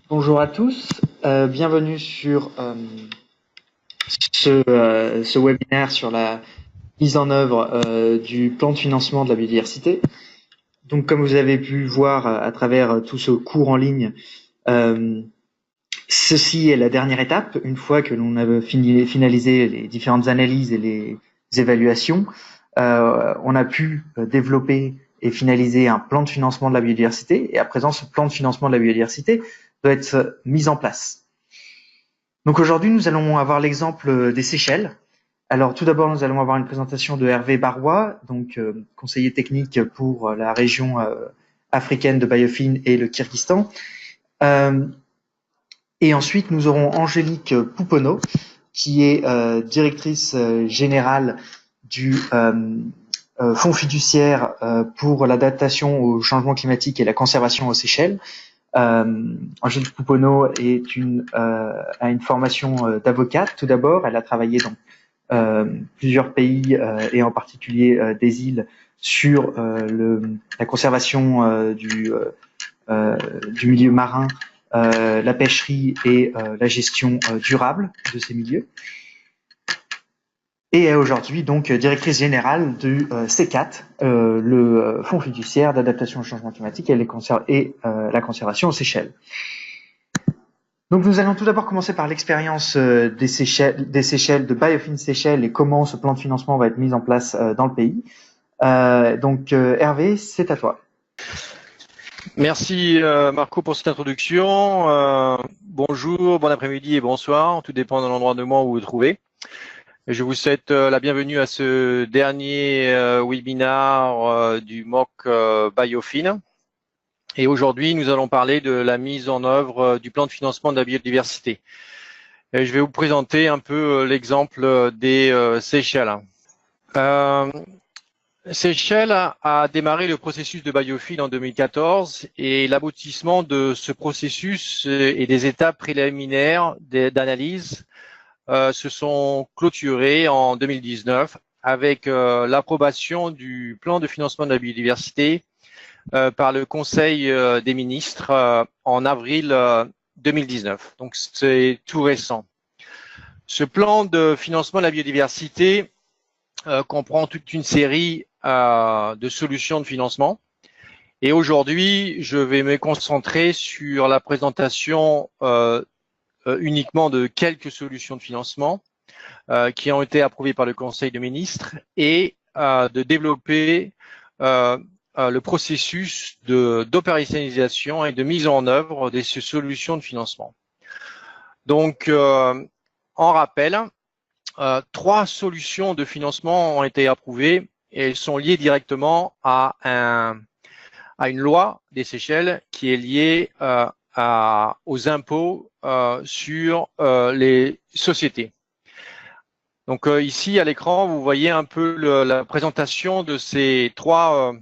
Bonjour à tous, bienvenue sur ce webinaire sur la mise en œuvre du plan de financement de la biodiversité. Donc, comme vous avez pu voir à travers tout ce cours en ligne, ceci est la dernière étape. Une fois que l'on a finalisé les différentes analyses et les évaluations, on a pu développer et finaliser un plan de financement de la biodiversité. Et à présent, ce plan de financement de la biodiversité doit être mis en place. Donc aujourd'hui, nous allons avoir l'exemple des Seychelles. Alors tout d'abord, nous allons avoir une présentation de Hervé Barois, donc conseiller technique pour la région africaine de Biofin et le Kyrgyzstan. Et ensuite, nous aurons Angélique Pouponneau, qui est directrice générale du Fonds fiduciaire pour l'adaptation au changement climatique et la conservation aux Seychelles. Angélique Pouponneau a une formation d'avocate tout d'abord. Elle a travaillé dans plusieurs pays et en particulier des îles sur la conservation du milieu marin, la pêcherie et la gestion durable de ces milieux. Et est aujourd'hui donc directrice générale du CECAT, le Fonds fiduciaire d'adaptation au changement climatique et la conservation aux Seychelles. Donc nous allons tout d'abord commencer par l'expérience des Seychelles, de Biofin Seychelles et comment ce plan de financement va être mis en place dans le pays. Donc Hervé, c'est à toi. Merci Marco pour cette introduction. Bonjour, bon après-midi et bonsoir, tout dépend de l'endroit de moi où vous vous trouvez. Je vous souhaite la bienvenue à ce dernier webinaire du MOOC Biofin. Et aujourd'hui, nous allons parler de la mise en œuvre du plan de financement de la biodiversité. Et je vais vous présenter un peu l'exemple des Seychelles. Seychelles a démarré le processus de Biofin en 2014 et l'aboutissement de ce processus et des étapes préliminaires d'analyse se sont clôturés en 2019 avec l'approbation du plan de financement de la biodiversité par le Conseil des ministres en avril 2019. Donc c'est tout récent. Ce plan de financement de la biodiversité comprend toute une série de solutions de financement. Et aujourd'hui, je vais me concentrer sur la présentation uniquement de quelques solutions de financement qui ont été approuvées par le Conseil des ministres et de développer le processus d'opérationnalisation et de mise en œuvre de ces solutions de financement. Donc, en rappel, 3 solutions de financement ont été approuvées et elles sont liées directement à une loi des Seychelles qui est liée aux impôts sur les sociétés. Donc ici à l'écran, vous voyez un peu la présentation de ces 3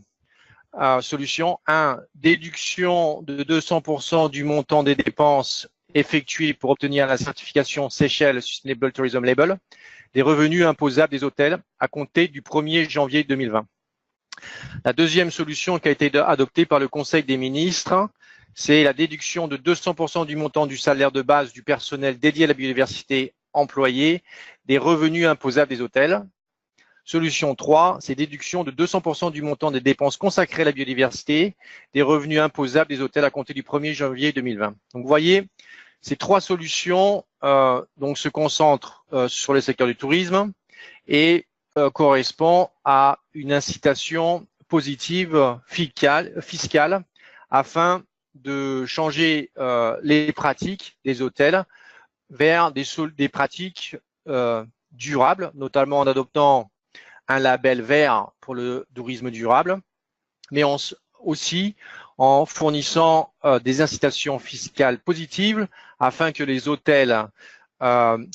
solutions. 1, déduction de 200% du montant des dépenses effectuées pour obtenir la certification Seychelles Sustainable Tourism Label des revenus imposables des hôtels à compter du 1er janvier 2020. La deuxième solution qui a été adoptée par le Conseil des ministres, c'est la déduction de 200% du montant du salaire de base du personnel dédié à la biodiversité employé des revenus imposables des hôtels. Solution 3, c'est déduction de 200% du montant des dépenses consacrées à la biodiversité des revenus imposables des hôtels à compter du 1er janvier 2020. Donc vous voyez, ces 3 solutions donc se concentrent sur le secteur du tourisme et correspond à une incitation positive fiscale afin de changer les pratiques des hôtels vers des pratiques durables, notamment en adoptant un label vert pour le tourisme durable, mais aussi en fournissant des incitations fiscales positives afin que les hôtels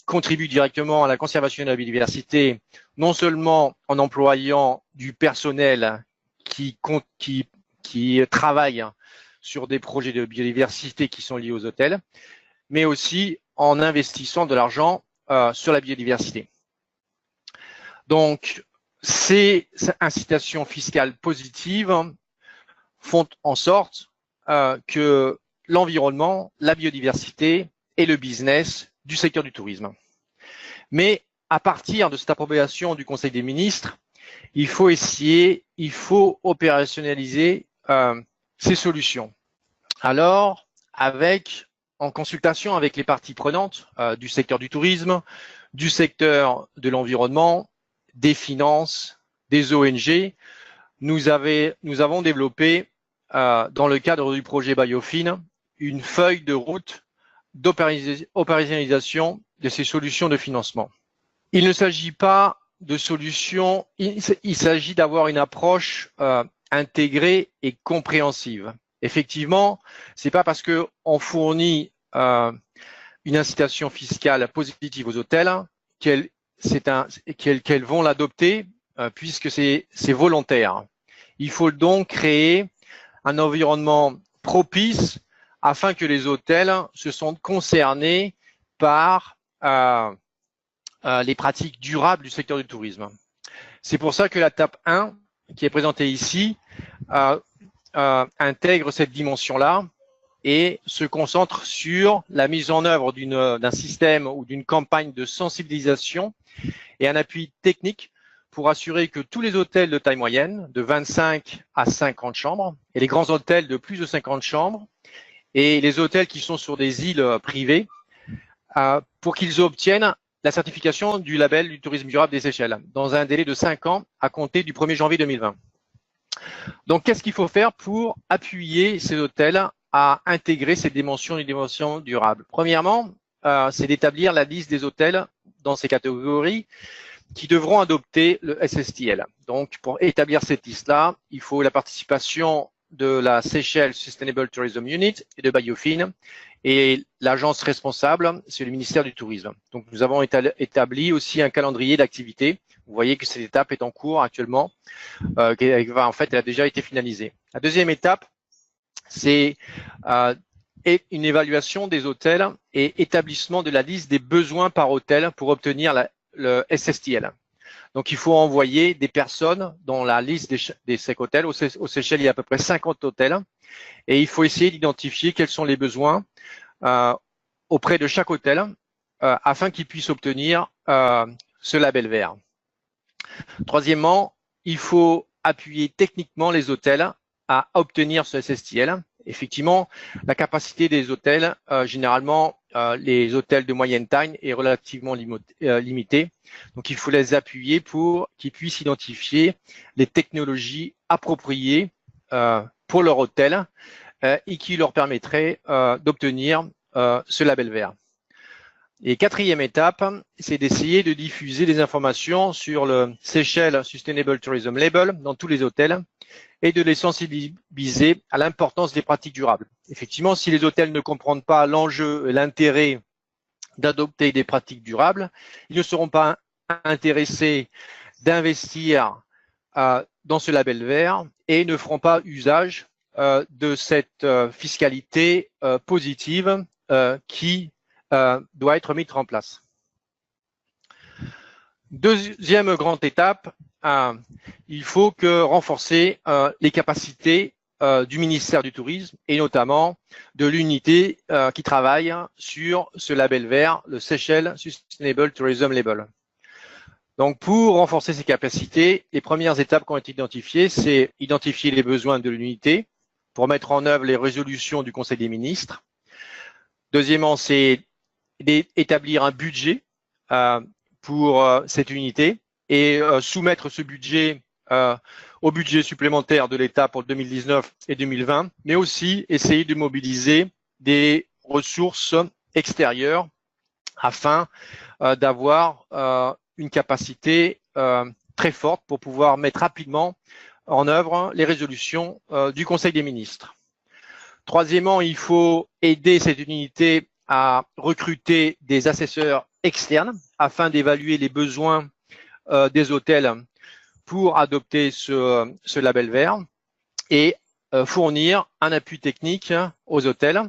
contribuent directement à la conservation de la biodiversité, non seulement en employant du personnel qui travaille sur des projets de biodiversité qui sont liés aux hôtels, mais aussi en investissant de l'argent sur la biodiversité. Donc, ces incitations fiscales positives font en sorte que l'environnement, la biodiversité et le business du secteur du tourisme. Mais à partir de cette approbation du Conseil des ministres, il faut opérationnaliser ces solutions. Alors, en consultation avec les parties prenantes du secteur du tourisme, du secteur de l'environnement, des finances, des ONG, nous avons développé, dans le cadre du projet Biofin, une feuille de route d'opérationnalisation de ces solutions de financement. Il ne s'agit pas de solutions, il s'agit d'avoir une approche intégrée et compréhensive. Effectivement, c'est pas parce qu'on fournit une incitation fiscale positive aux hôtels qu'elles vont l'adopter, puisque c'est volontaire. Il faut donc créer un environnement propice afin que les hôtels se sentent concernés par les pratiques durables du secteur du tourisme. C'est pour ça que la TAP 1, qui est présentée ici, intègre cette dimension-là et se concentre sur la mise en œuvre d'un système ou d'une campagne de sensibilisation et un appui technique pour assurer que tous les hôtels de taille moyenne, de 25 à 50 chambres, et les grands hôtels de plus de 50 chambres, et les hôtels qui sont sur des îles privées, pour qu'ils obtiennent la certification du label du tourisme durable des Seychelles dans un délai de 5 ans à compter du 1er janvier 2020. Donc, qu'est-ce qu'il faut faire pour appuyer ces hôtels à intégrer ces dimensions durables? Premièrement, c'est d'établir la liste des hôtels dans ces catégories qui devront adopter le SSTL. Donc, pour établir cette liste-là, il faut la participation de la Seychelles Sustainable Tourism Unit et de Biofin. Et l'agence responsable, c'est le ministère du Tourisme. Donc, nous avons établi aussi un calendrier d'activité. Vous voyez que cette étape est en cours actuellement. En fait, elle a déjà été finalisée. La deuxième étape, c'est une évaluation des hôtels et établissement de la liste des besoins par hôtel pour obtenir le SSTL. Donc, il faut envoyer des personnes dans la liste des 5 hôtels. Au Seychelles, il y a à peu près 50 hôtels. Et il faut essayer d'identifier quels sont les besoins auprès de chaque hôtel afin qu'ils puissent obtenir ce label vert. Troisièmement, il faut appuyer techniquement les hôtels à obtenir ce SSTL. Effectivement, la capacité des hôtels, généralement, les hôtels de moyenne taille est relativement limitée. Donc, il faut les appuyer pour qu'ils puissent identifier les technologies appropriées pour leur hôtel et qui leur permettraient d'obtenir ce label vert. Et quatrième étape, c'est d'essayer de diffuser des informations sur le Seychelles Sustainable Tourism Label dans tous les hôtels et de les sensibiliser à l'importance des pratiques durables. Effectivement, si les hôtels ne comprennent pas l'enjeu et l'intérêt d'adopter des pratiques durables, ils ne seront pas intéressés d'investir dans ce label vert et ne feront pas usage de cette fiscalité positive qui doit être mise en place. Deuxième grande étape, il faut renforcer les capacités du ministère du Tourisme et notamment de l'unité qui travaille sur ce label vert, le Seychelles Sustainable Tourism Label. Donc, pour renforcer ces capacités, les premières étapes qui ont été identifiées, c'est identifier les besoins de l'unité pour mettre en œuvre les résolutions du Conseil des ministres. Deuxièmement, c'est d'établir un budget pour cette unité et soumettre ce budget au budget supplémentaire de l'État pour 2019 et 2020, mais aussi essayer de mobiliser des ressources extérieures afin d'avoir une capacité très forte pour pouvoir mettre rapidement en œuvre les résolutions du Conseil des ministres. Troisièmement, il faut aider cette unité à recruter des assesseurs externes afin d'évaluer les besoins des hôtels pour adopter ce label vert et fournir un appui technique aux hôtels.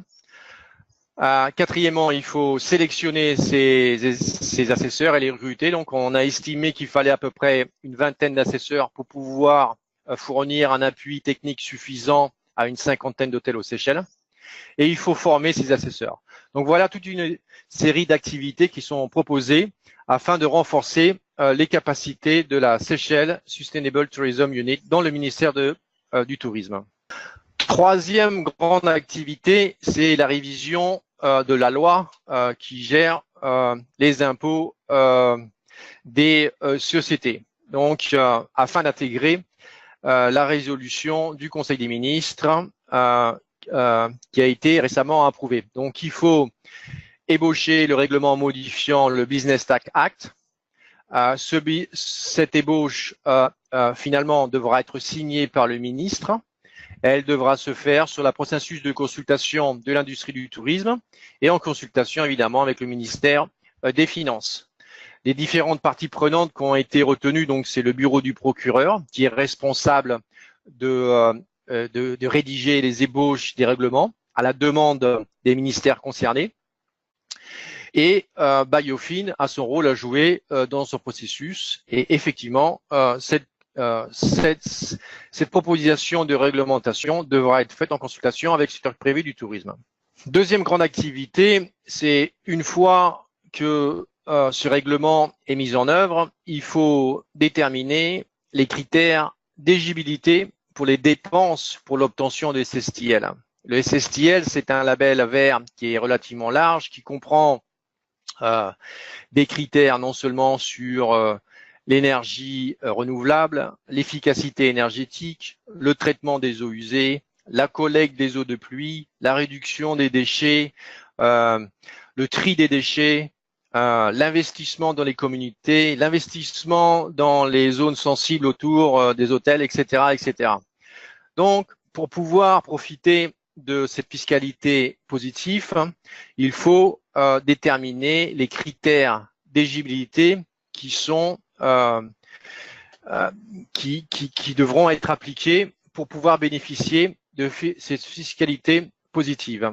Quatrièmement, il faut sélectionner ces assesseurs et les recruter. Donc, on a estimé qu'il fallait à peu près une vingtaine d'assesseurs pour pouvoir fournir un appui technique suffisant à une cinquantaine d'hôtels aux Seychelles. et il faut former ses assesseurs. Donc voilà toute une série d'activités qui sont proposées afin de renforcer les capacités de la Seychelles Sustainable Tourism Unit dans le ministère du Tourisme. Troisième grande activité, c'est la révision de la loi qui gère les impôts des sociétés. Donc, afin d'intégrer la résolution du Conseil des ministres qui a été récemment approuvée. Donc, il faut ébaucher le règlement modifiant le Business Tax Act. Cette ébauche, finalement, devra être signée par le ministre. Elle devra se faire sur la processus de consultation de l'industrie du tourisme et en consultation, évidemment, avec le ministère des Finances. Les différentes parties prenantes qui ont été retenues, donc c'est le bureau du procureur qui est responsable de rédiger les ébauches des règlements à la demande des ministères concernés. Et Biofin a son rôle à jouer dans ce processus. Et effectivement, cette proposition de réglementation devra être faite en consultation avec le secteur privé du tourisme. Deuxième grande activité, c'est une fois que ce règlement est mis en œuvre, il faut déterminer les critères d'éligibilité pour les dépenses pour l'obtention de SSTL. Le SSTL, c'est un label vert qui est relativement large, qui comprend des critères non seulement sur l'énergie renouvelable, l'efficacité énergétique, le traitement des eaux usées, la collecte des eaux de pluie, la réduction des déchets, le tri des déchets, l'investissement dans les communautés, l'investissement dans les zones sensibles autour des hôtels, etc., etc. Donc, pour pouvoir profiter de cette fiscalité positive, il faut déterminer les critères d'éligibilité qui sont qui devront être appliqués pour pouvoir bénéficier de cette fiscalité positive.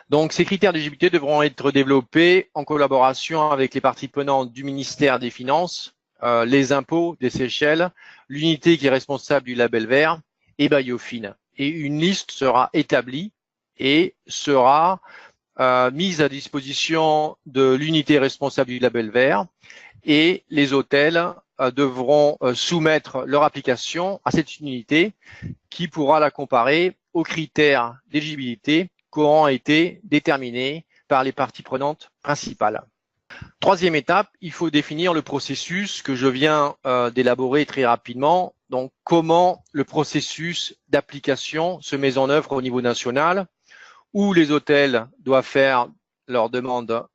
Donc, ces critères d'éligibilité devront être développés en collaboration avec les parties prenantes du ministère des Finances, les impôts des Seychelles, l'unité qui est responsable du label vert et Biofin. Et une liste sera établie et sera mise à disposition de l'unité responsable du label vert et les hôtels devront soumettre leur application à cette unité qui pourra la comparer aux critères d'éligibilité qui auront été déterminés par les parties prenantes principales. Troisième étape, il faut définir le processus que je viens d'élaborer très rapidement. Donc, comment le processus d'application se met en œuvre au niveau national, où les hôtels doivent faire leur demande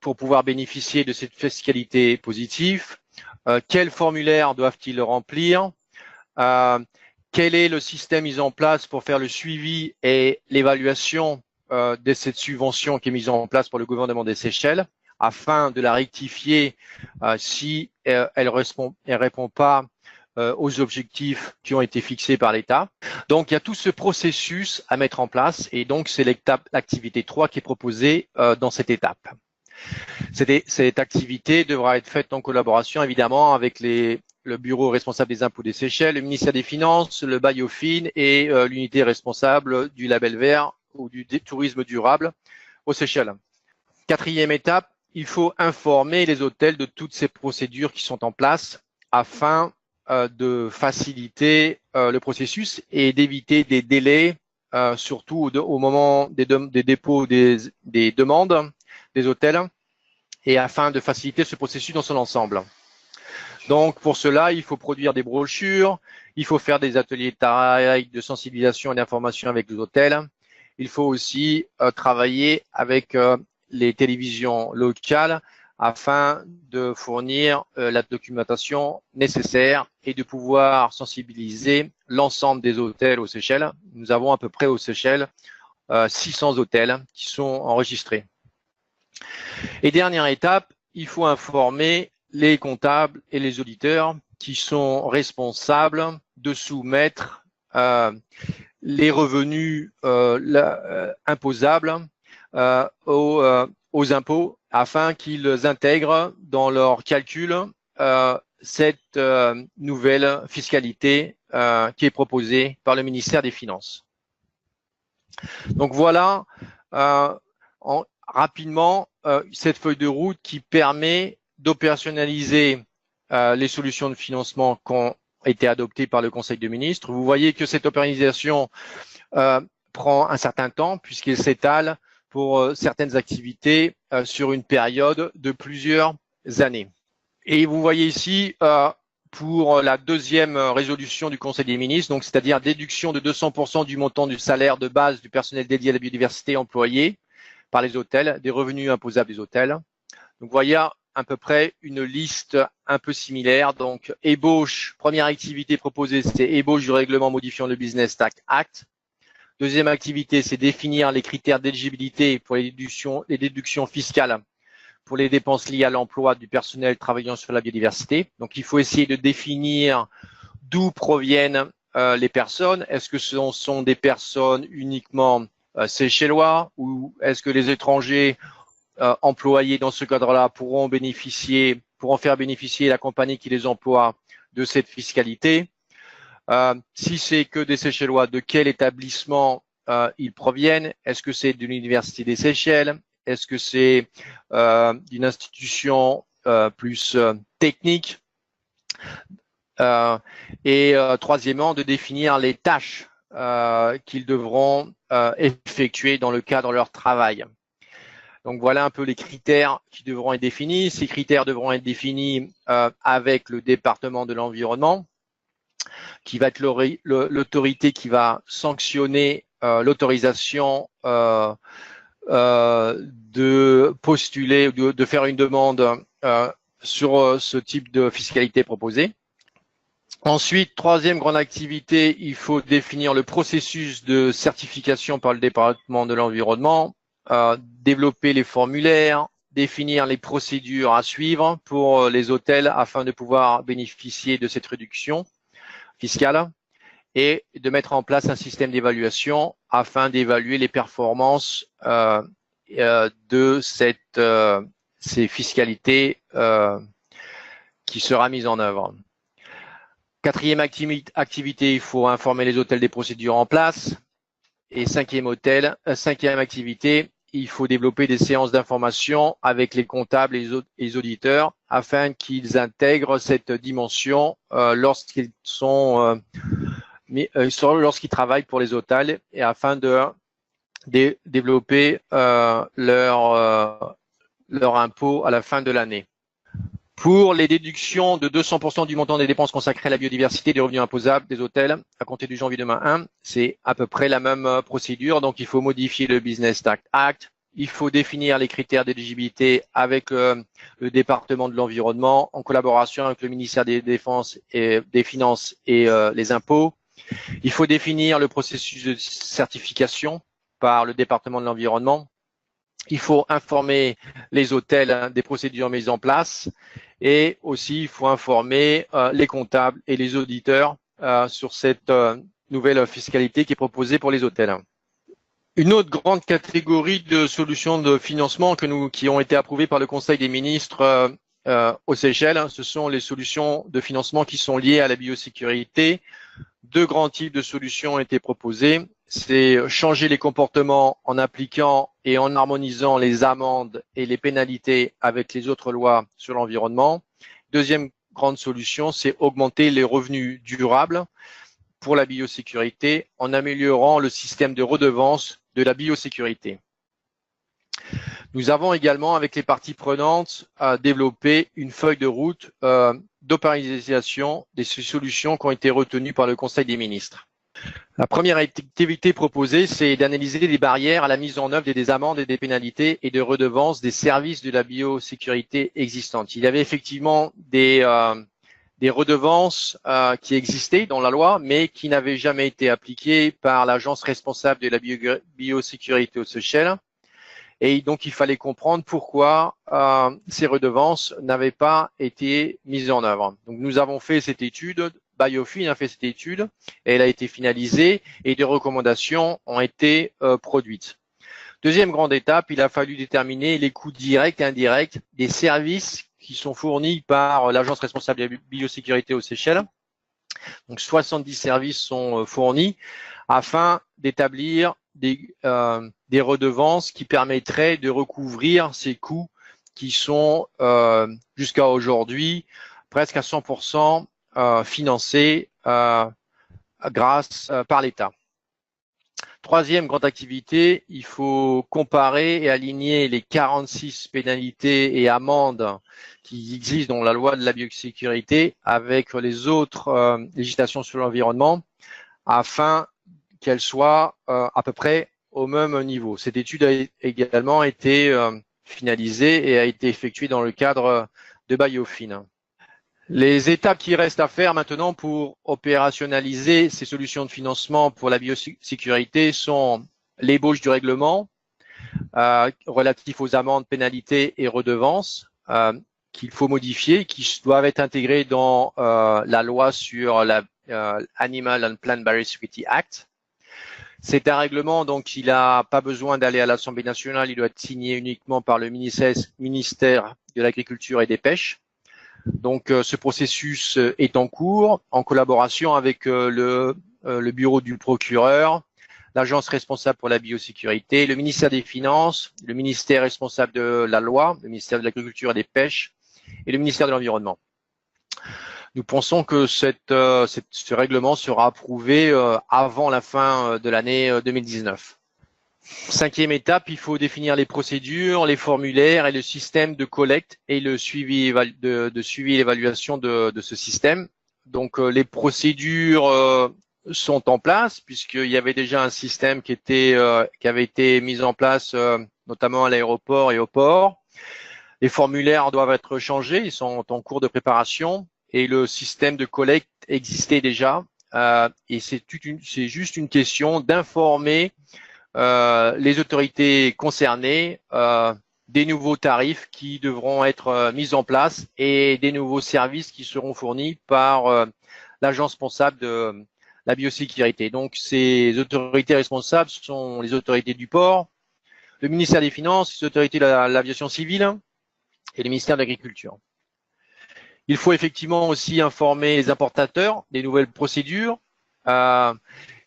pour pouvoir bénéficier de cette fiscalité positive, quels formulaires doivent-ils remplir, quel est le système mis en place pour faire le suivi et l'évaluation de cette subvention qui est mise en place par le gouvernement des Seychelles afin de la rectifier si elle répond pas aux objectifs qui ont été fixés par l'État. Donc, il y a tout ce processus à mettre en place et donc c'est l'activité 3 qui est proposée dans cette étape. Cette activité devra être faite en collaboration évidemment avec le bureau responsable des impôts des Seychelles, le ministère des Finances, le Biofin et l'unité responsable du label vert ou du tourisme durable aux Seychelles. Quatrième étape, il faut informer les hôtels de toutes ces procédures qui sont en place afin de faciliter le processus et d'éviter des délais, surtout au moment des dépôts des demandes des hôtels et afin de faciliter ce processus dans son ensemble. Donc, pour cela, il faut produire des brochures, il faut faire des ateliers de travail de sensibilisation et d'information avec les hôtels. Il faut aussi travailler avec les télévisions locales afin de fournir la documentation nécessaire et de pouvoir sensibiliser l'ensemble des hôtels aux Seychelles. Nous avons à peu près aux Seychelles 600 hôtels qui sont enregistrés. Et dernière étape, il faut informer les comptables et les auditeurs qui sont responsables de soumettre les revenus imposables aux impôts afin qu'ils intègrent dans leur calcul cette nouvelle fiscalité qui est proposée par le ministère des Finances. Donc voilà rapidement cette feuille de route qui permet d'opérationnaliser les solutions de financement qui ont été adoptées par le Conseil des ministres. Vous voyez que cette opérationnalisation prend un certain temps puisqu'elle s'étale pour certaines activités sur une période de plusieurs années. Et vous voyez ici pour la deuxième résolution du Conseil des ministres, donc c'est-à-dire déduction de 200% du montant du salaire de base du personnel dédié à la biodiversité employé par les hôtels, des revenus imposables des hôtels. Donc vous voyez à peu près une liste un peu similaire. Donc ébauche, première activité proposée, c'est ébauche du règlement modifiant le Business Tax Act. Deuxième activité, c'est définir les critères d'éligibilité pour les déductions fiscales pour les dépenses liées à l'emploi du personnel travaillant sur la biodiversité. Donc, il faut essayer de définir d'où proviennent les personnes. Est-ce que ce sont des personnes uniquement seychellois ou est-ce que les étrangers employés dans ce cadre-là pourront faire bénéficier la compagnie qui les emploie de cette fiscalité? Si c'est que des Seychellois, de quel établissement ils proviennent? Est-ce que c'est de l'Université des Seychelles? Est-ce que c'est d'une institution plus technique? Troisièmement, de définir les tâches qu'ils devront effectuer dans le cadre de leur travail. Donc voilà un peu les critères qui devront être définis. Ces critères devront être définis avec le département de l'environnement, qui va être l'autorité qui va sanctionner l'autorisation de postuler ou de faire une demande sur ce type de fiscalité proposée. Ensuite, troisième grande activité, il faut définir le processus de certification par le département de l'environnement, développer les formulaires, définir les procédures à suivre pour les hôtels afin de pouvoir bénéficier de cette réduction fiscale et de mettre en place un système d'évaluation afin d'évaluer les performances de ces fiscalités qui sera mise en œuvre. Quatrième activité, il faut informer les hôtels des procédures en place. Et cinquième activité, il faut développer des séances d'information avec les comptables et les auditeurs afin qu'ils intègrent cette dimension lorsqu'ils travaillent pour les hôtels et afin de développer leur impôt à la fin de l'année. Pour les déductions de 200% du montant des dépenses consacrées à la biodiversité des revenus imposables des hôtels à compter du janvier 2001, c'est à peu près la même procédure. Donc, il faut modifier le Business Tax Act. Il faut définir les critères d'éligibilité avec le département de l'environnement en collaboration avec le ministère des Finances et les impôts. Il faut définir le processus de certification par le département de l'environnement. Il faut informer les hôtels des procédures mises en place et aussi il faut informer les comptables et les auditeurs sur cette nouvelle fiscalité qui est proposée pour les hôtels. Une autre grande catégorie de solutions de financement qui ont été approuvées par le Conseil des ministres aux Seychelles, ce sont les solutions de financement qui sont liées à la biosécurité. Deux grands types de solutions ont été proposés. C'est changer les comportements en appliquant et en harmonisant les amendes et les pénalités avec les autres lois sur l'environnement. Deuxième grande solution, c'est augmenter les revenus durables pour la biosécurité en améliorant le système de redevance de la biosécurité. Nous avons également, avec les parties prenantes, développé une feuille de route d'opérationnalisation des solutions qui ont été retenues par le Conseil des ministres. La première activité proposée, c'est d'analyser les barrières à la mise en œuvre des amendes et des pénalités et de redevances des services de la biosécurité existantes. Il y avait effectivement des redevances qui existaient dans la loi, mais qui n'avaient jamais été appliquées par l'agence responsable de la biosécurité aux Seychelles. Et donc, il fallait comprendre pourquoi ces redevances n'avaient pas été mises en œuvre. Donc, nous avons fait cette étude. Biofin a fait cette étude et elle a été finalisée et des recommandations ont été produites. Deuxième grande étape, il a fallu déterminer les coûts directs et indirects des services qui sont fournis par l'Agence responsable de la biosécurité aux Seychelles. Donc 70 services sont fournis afin d'établir des redevances qui permettraient de recouvrir ces coûts qui sont jusqu'à aujourd'hui presque à 100% financés grâce par l'État. Troisième grande activité, il faut comparer et aligner les 46 pénalités et amendes qui existent dans la loi de la biosécurité avec les autres législations sur l'environnement afin qu'elles soient à peu près au même niveau. Cette étude a également été finalisée et a été effectuée dans le cadre de Biofin. Les étapes qui restent à faire maintenant pour opérationnaliser ces solutions de financement pour la biosécurité sont l'ébauche du règlement relatif aux amendes, pénalités et redevances qu'il faut modifier, qui doivent être intégrés dans la loi sur la Animal and Plant Biosecurity Act. C'est un règlement, donc il n'a pas besoin d'aller à l'Assemblée nationale, il doit être signé uniquement par le ministère de l'Agriculture et des Pêches. Donc ce processus est en cours en collaboration avec le bureau du procureur, l'agence responsable pour la biosécurité, le ministère des Finances, le ministère responsable de la loi, le ministère de l'Agriculture et des Pêches et le ministère de l'Environnement. Nous pensons que ce règlement sera approuvé avant la fin de l'année 2019. Cinquième étape, il faut définir les procédures, les formulaires et le système de collecte et le suivi de suivi et l'évaluation de ce système. Donc les procédures sont en place puisqu'il y avait déjà un système qui avait été mis en place notamment à l'aéroport et au port. Les formulaires doivent être changés, ils sont en cours de préparation et le système de collecte existait déjà et c'est juste une question d'informer les autorités concernées des nouveaux tarifs qui devront être mis en place et des nouveaux services qui seront fournis par l'agence responsable de la biosécurité. Donc ces autorités responsables sont les autorités du port, le ministère des Finances, les autorités de l'aviation civile et le ministère de l'Agriculture. Il faut effectivement aussi informer les importateurs des nouvelles procédures.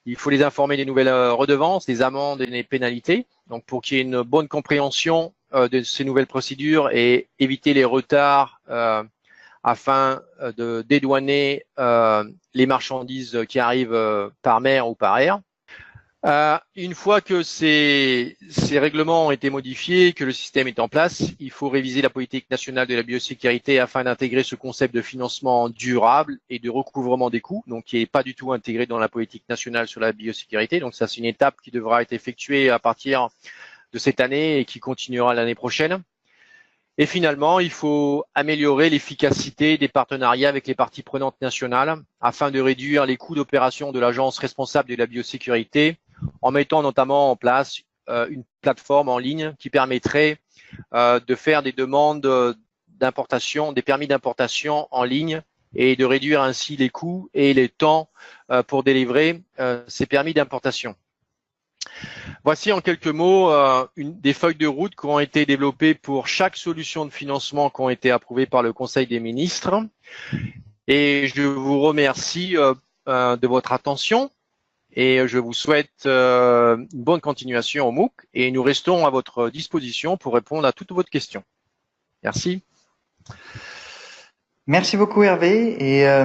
Il faut les informer des nouvelles redevances, des amendes et des pénalités, donc pour qu'il y ait une bonne compréhension de ces nouvelles procédures et éviter les retards afin de dédouaner les marchandises qui arrivent par mer ou par air. Une fois que ces règlements ont été modifiés, que le système est en place, il faut réviser la politique nationale de la biosécurité afin d'intégrer ce concept de financement durable et de recouvrement des coûts, donc qui n'est pas du tout intégré dans la politique nationale sur la biosécurité. Donc ça, c'est une étape qui devra être effectuée à partir de cette année et qui continuera l'année prochaine. Et finalement, il faut améliorer l'efficacité des partenariats avec les parties prenantes nationales afin de réduire les coûts d'opération de l'agence responsable de la biosécurité en mettant notamment en place une plateforme en ligne qui permettrait de faire des demandes d'importation, des permis d'importation en ligne et de réduire ainsi les coûts et les temps pour délivrer ces permis d'importation. Voici en quelques mots des feuilles de route qui ont été développées pour chaque solution de financement qui ont été approuvées par le Conseil des ministres. Et je vous remercie de votre attention et je vous souhaite une bonne continuation au MOOC et nous restons à votre disposition pour répondre à toutes vos questions. Merci. Merci beaucoup Hervé et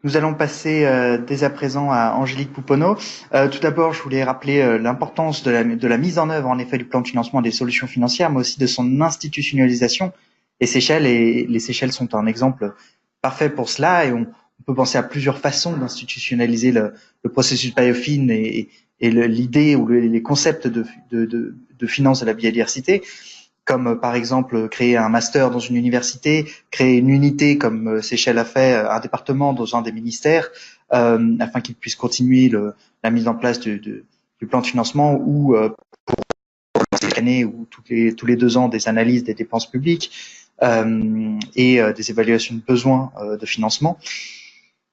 nous allons passer dès à présent à Angélique Pouponneau. Tout d'abord, je voulais rappeler l'importance de la mise en œuvre en effet du plan de financement des solutions financières, mais aussi de son institutionnalisation. Les Seychelles sont un exemple parfait pour cela et on peut penser à plusieurs façons d'institutionnaliser le processus Biofin et l'idée ou les concepts de finance de la biodiversité, comme par exemple créer un master dans une université, créer une unité comme Seychelles a fait, un département dans un des ministères, afin qu'il puisse continuer la mise en place du plan de financement ou pour chaque année ou tous les 2 ans des analyses des dépenses publiques et des évaluations de besoins de financement.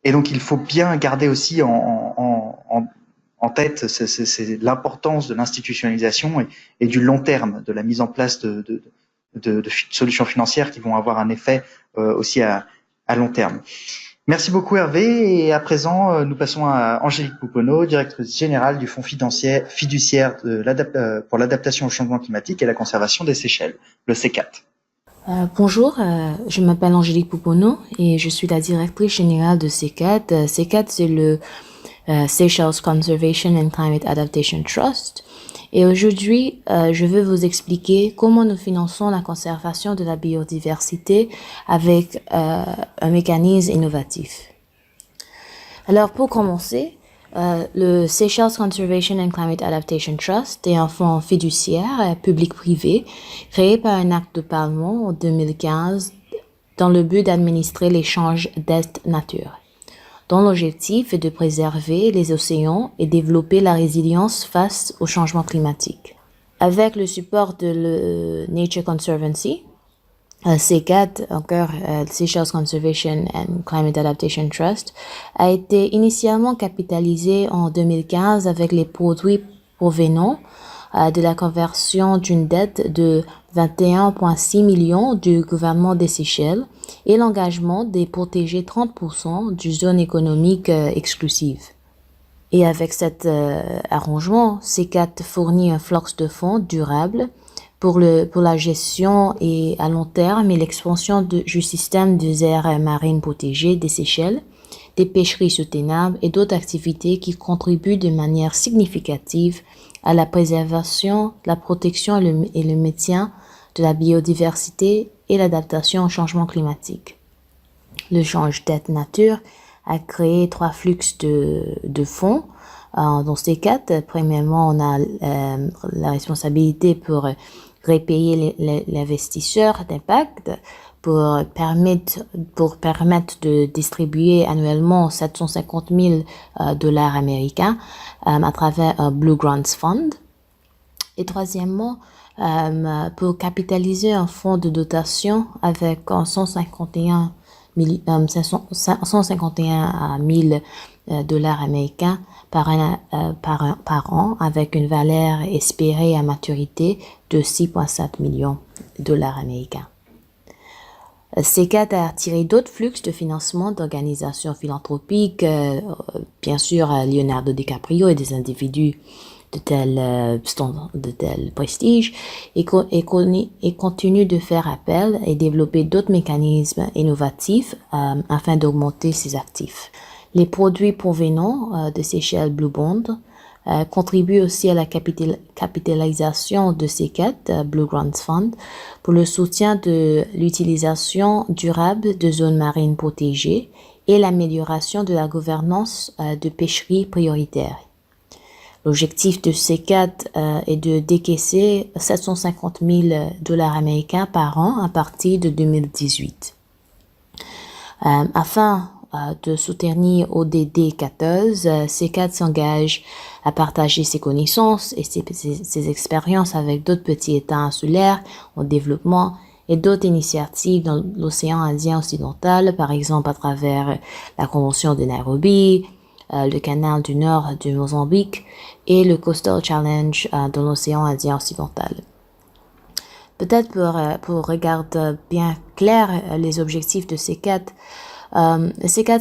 Et donc, il faut bien garder aussi en tête c'est l'importance de l'institutionnalisation et du long terme, de la mise en place de de solutions financières qui vont avoir un effet aussi à long terme. Merci beaucoup Hervé, et à présent nous passons à Angélique Pouponneau, directrice générale du Fonds fiduciaire pour l'adaptation au changement climatique et la conservation des Seychelles, le C4. Bonjour, je m'appelle Angélique Pouponneau et je suis la directrice générale de C4. C4, c'est le Seychelles Conservation and Climate Adaptation Trust. Et aujourd'hui, je veux vous expliquer comment nous finançons la conservation de la biodiversité avec un mécanisme innovatif. Alors, pour commencer, le Seychelles Conservation and Climate Adaptation Trust est un fonds fiduciaire public-privé créé par un acte de Parlement en 2015 dans le but d'administrer l'échange d'est nature, dont l'objectif est de préserver les océans et développer la résilience face au changement climatique. Avec le support de le Nature Conservancy, C4, encore Seychelles Conservation and Climate Adaptation Trust, a été initialement capitalisé en 2015 avec les produits provenant de la conversion d'une dette de 21,6 millions du gouvernement des Seychelles et l'engagement de protéger 30% du zone économique exclusive. Et avec cet arrangement, C4 fournit un flux de fonds durable pour la gestion et à long terme et l'expansion du système des aires marines protégées des Seychelles, des pêcheries soutenables et d'autres activités qui contribuent de manière significative à la préservation, la protection et le maintien de la biodiversité et l'adaptation au changement climatique. Le change d'être nature a créé 3 flux de fonds dans ces 4. Premièrement, on a la responsabilité pour repayer l'investisseur d'impact pour permettre de distribuer annuellement 750 000 dollars américains à travers un Blue Grants Fund. Et troisièmement, pour capitaliser un fonds de dotation avec 151 000 dollars américains par an avec une valeur espérée à maturité de 6,7 millions de dollars américains. C4 a attiré d'autres flux de financement d'organisations philanthropiques, bien sûr Leonardo DiCaprio et des individus de tel prestige, et continue de faire appel et développer d'autres mécanismes innovatifs afin d'augmenter ses actifs. Les produits provenant de Seychelles Blue Bond contribuent aussi à la capitalisation de C4 Blue Grants Fund pour le soutien de l'utilisation durable de zones marines protégées et l'amélioration de la gouvernance de pêcheries prioritaires. L'objectif de C4 est de décaisser 750 000 dollars américains par an à partir de 2018. Afin de soutenir ODD 14, C4 s'engage à partager ses connaissances et ses expériences avec d'autres petits États insulaires en développement et d'autres initiatives dans l'océan Indien occidental, par exemple à travers la Convention de Nairobi, le canal du Nord du Mozambique et le Coastal Challenge dans l'océan Indien occidental. Peut-être pour regarder bien clair les objectifs de C4, C4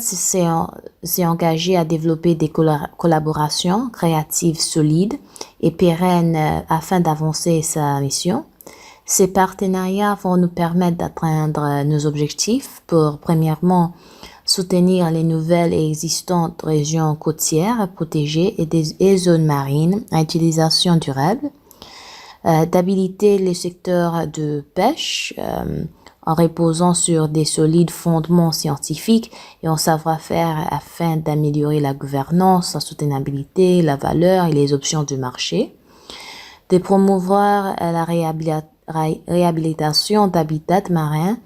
s'est engagé à développer des collaborations créatives solides et pérennes afin d'avancer sa mission. Ces partenariats vont nous permettre d'atteindre nos objectifs pour, premièrement, soutenir les nouvelles et existantes régions côtières protégées et zones marines à utilisation durable, d'habiliter les secteurs de pêche en reposant sur des solides fondements scientifiques et en savoir-faire afin d'améliorer la gouvernance, la soutenabilité, la valeur et les options du marché, de promouvoir la réhabilitation d'habitats marins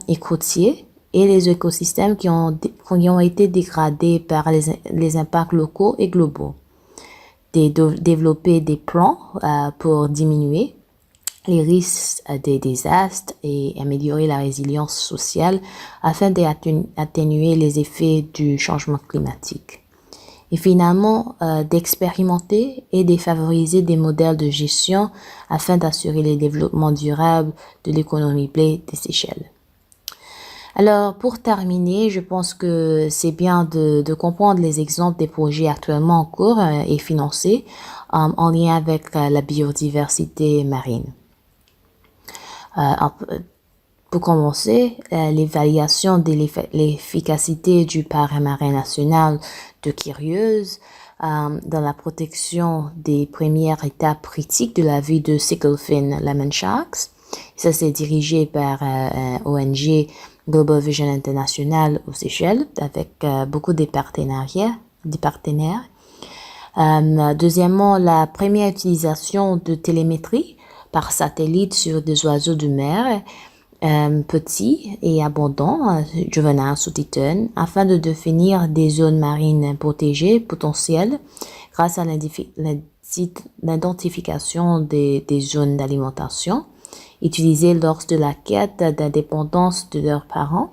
et côtiers et les écosystèmes qui ont été dégradés par les impacts locaux et globaux, de développer des plans pour diminuer les risques des désastres et améliorer la résilience sociale afin d'atténuer les effets du changement climatique. et finalement d'expérimenter et de favoriser des modèles de gestion afin d'assurer le développement durable de l'économie blé des Seychelles. Alors, pour terminer, je pense que c'est bien de comprendre les exemples des projets actuellement en cours et financés en lien avec la biodiversité marine. Pour commencer, l'évaluation de l'efficacité du parc marin national de Quirieuse dans la protection des premières étapes critiques de la vie de Sicklefin Lemon Sharks. Ça, c'est dirigé par ONG Global Vision International aux Seychelles avec beaucoup de partenaires. Deuxièmement, la première utilisation de télémétrie par satellite sur des oiseaux de mer petits et abondants, juvéniles sous-titane, afin de définir des zones marines protégées potentielles grâce à l'identification des zones d'alimentation utilisées lors de la quête d'indépendance de leurs parents,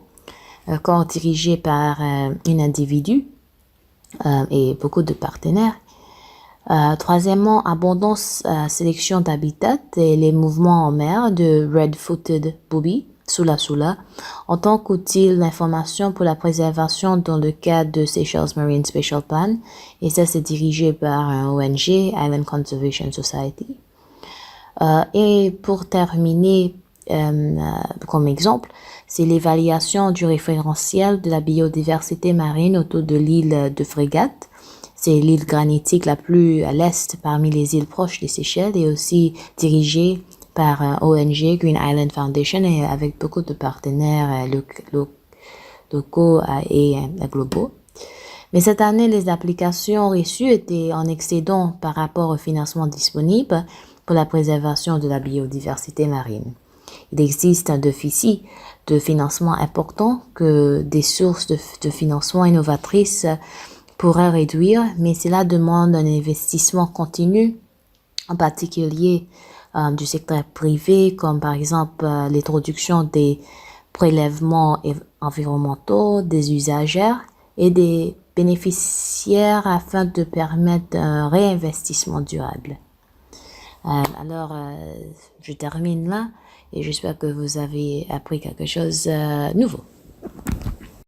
corps dirigé par un individu et beaucoup de partenaires. Troisièmement, abondance, sélection d'habitat et les mouvements en mer de Red-Footed Booby, Sula, en tant qu'outil d'information pour la préservation dans le cadre de Seychelles Marine Spatial Plan, et ça c'est dirigé par un ONG, Island Conservation Society. Et pour terminer, comme exemple, c'est l'évaluation du référentiel de la biodiversité marine autour de l'île de Frégate. C'est l'île granitique la plus à l'est parmi les îles proches des Seychelles et aussi dirigée par ONG Green Island Foundation et avec beaucoup de partenaires locaux et globaux. Mais cette année, les applications reçues étaient en excédent par rapport au financement disponible pour la préservation de la biodiversité marine. Il existe un déficit de financement important que des sources de financement innovatrices pourraient réduire, mais cela demande un investissement continu, en particulier du secteur privé, comme par exemple l'introduction des prélèvements environnementaux, des usagers et des bénéficiaires afin de permettre un réinvestissement durable. Alors, je termine là et j'espère que vous avez appris quelque chose de nouveau.